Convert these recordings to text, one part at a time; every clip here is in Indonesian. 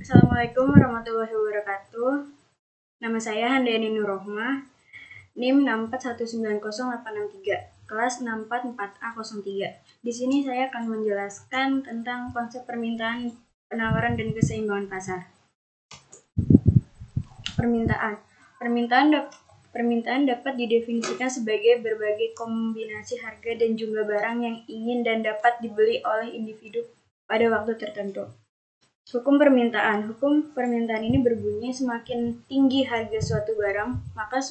Assalamualaikum warahmatullahi wabarakatuh. Nama saya Handayani Nurrohmah, NIM 6419083, kelas 644A03. Di sini saya akan menjelaskan tentang konsep permintaan, penawaran, dan keseimbangan pasar. Permintaan dapat didefinisikan sebagai berbagai kombinasi harga dan jumlah barang yang ingin dan dapat dibeli oleh individu pada waktu tertentu. Hukum permintaan ini berbunyi semakin tinggi harga suatu barang, maka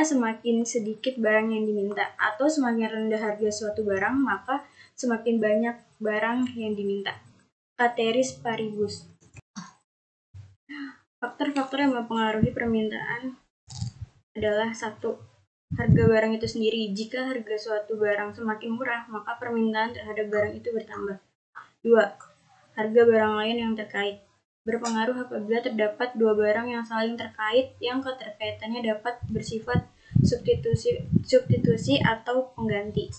semakin sedikit barang yang diminta, atau semakin rendah harga suatu barang, maka semakin banyak barang yang diminta. Ceteris paribus. Faktor-faktor yang mempengaruhi permintaan adalah 1. Harga barang itu sendiri. Jika harga suatu barang semakin murah, maka permintaan terhadap barang itu bertambah. 2. Harga barang lain yang terkait. Berpengaruh apabila terdapat dua barang yang saling terkait yang keterkaitannya dapat bersifat substitusi atau pengganti,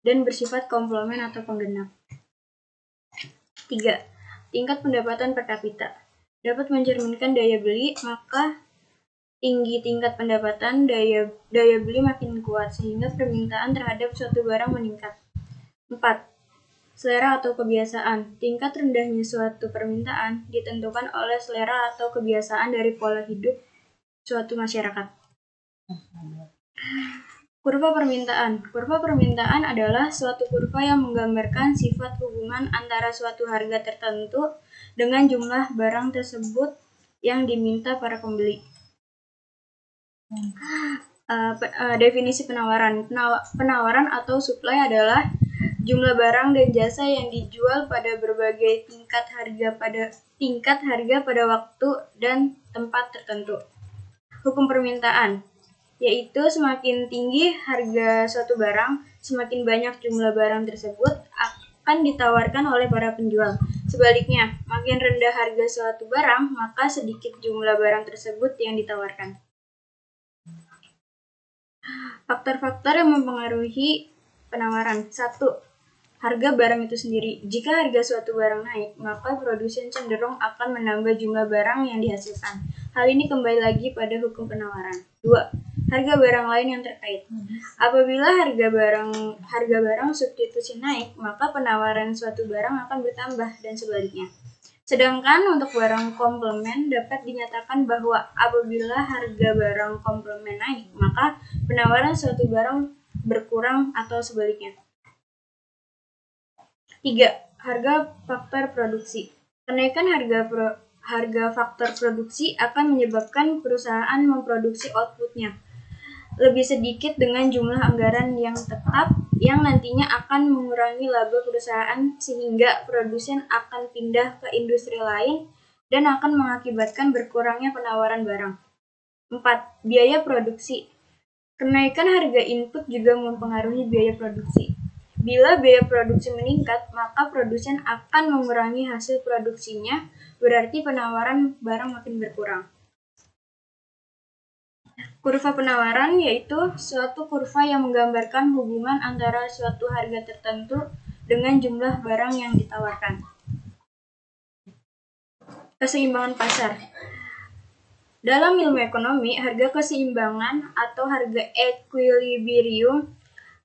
dan bersifat komplement atau penggenap. 3. Tingkat pendapatan per kapita. Dapat mencerminkan daya beli, maka tinggi tingkat pendapatan, daya beli makin kuat, sehingga permintaan terhadap suatu barang meningkat. 4. Selera atau kebiasaan. Tingkat rendahnya suatu permintaan ditentukan oleh selera atau kebiasaan dari pola hidup suatu masyarakat. Kurva permintaan. Kurva permintaan adalah suatu kurva yang menggambarkan sifat hubungan antara suatu harga tertentu dengan jumlah barang tersebut yang diminta para pembeli. Definisi penawaran. Penawaran atau supply adalah jumlah barang dan jasa yang dijual pada berbagai tingkat harga pada waktu dan tempat tertentu. Hukum permintaan, yaitu semakin tinggi harga suatu barang, semakin banyak jumlah barang tersebut akan ditawarkan oleh para penjual. Sebaliknya, makin rendah harga suatu barang, maka sedikit jumlah barang tersebut yang ditawarkan. Faktor-faktor yang mempengaruhi penawaran. 1. Harga barang itu sendiri. Jika harga suatu barang naik, maka produsen cenderung akan menambah jumlah barang yang dihasilkan. Hal ini kembali lagi pada hukum penawaran. 2. Harga barang lain yang terkait. Apabila harga barang substitusi naik, maka penawaran suatu barang akan bertambah dan sebaliknya. Sedangkan untuk barang komplement dapat dinyatakan bahwa apabila harga barang komplement naik, maka penawaran suatu barang berkurang atau sebaliknya. 3. Harga faktor produksi. Kenaikan harga faktor produksi akan menyebabkan perusahaan memproduksi outputnya lebih sedikit dengan jumlah anggaran yang tetap, yang nantinya akan mengurangi laba perusahaan sehingga produsen akan pindah ke industri lain dan akan mengakibatkan berkurangnya penawaran barang. 4. Biaya produksi. Kenaikan harga input juga mempengaruhi biaya produksi. Bila biaya produksi meningkat, maka produsen akan mengurangi hasil produksinya, berarti penawaran barang makin berkurang. Kurva penawaran yaitu suatu kurva yang menggambarkan hubungan antara suatu harga tertentu dengan jumlah barang yang ditawarkan. Keseimbangan pasar. Dalam ilmu ekonomi, harga keseimbangan atau harga equilibrium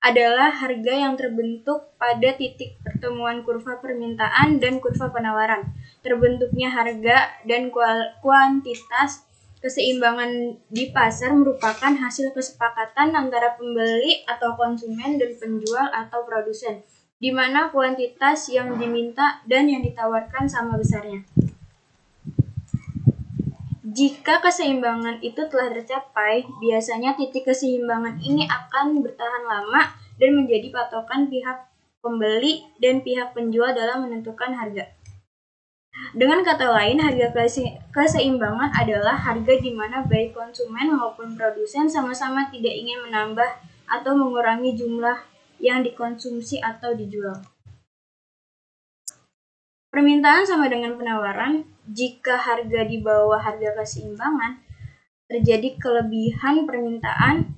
adalah harga yang terbentuk pada titik pertemuan kurva permintaan dan kurva penawaran. Terbentuknya harga dan kuantitas keseimbangan di pasar merupakan hasil kesepakatan antara pembeli atau konsumen dan penjual atau produsen, di mana kuantitas yang diminta dan yang ditawarkan sama besarnya. Jika keseimbangan itu telah tercapai, biasanya titik keseimbangan ini akan bertahan lama dan menjadi patokan pihak pembeli dan pihak penjual dalam menentukan harga. Dengan kata lain, harga keseimbangan adalah harga di mana baik konsumen maupun produsen sama-sama tidak ingin menambah atau mengurangi jumlah yang dikonsumsi atau dijual. Permintaan sama dengan penawaran. Jika harga di bawah harga keseimbangan, terjadi kelebihan permintaan,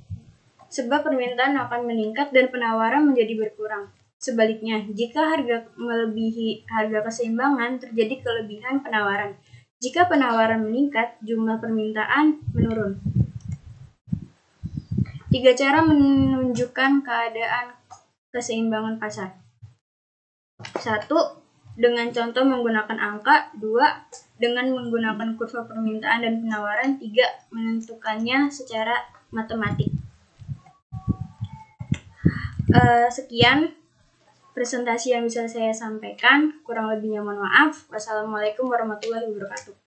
sebab permintaan akan meningkat dan penawaran menjadi berkurang. Sebaliknya, jika harga melebihi harga keseimbangan, terjadi kelebihan penawaran. Jika penawaran meningkat, jumlah permintaan menurun. 3 cara menunjukkan keadaan keseimbangan pasar. 1. Dengan contoh menggunakan angka. 2. Dengan menggunakan kurva permintaan dan penawaran. 3. Menentukannya secara matematik. Sekian presentasi yang bisa saya sampaikan. Kurang lebihnya mohon maaf. Wassalamualaikum warahmatullahi wabarakatuh.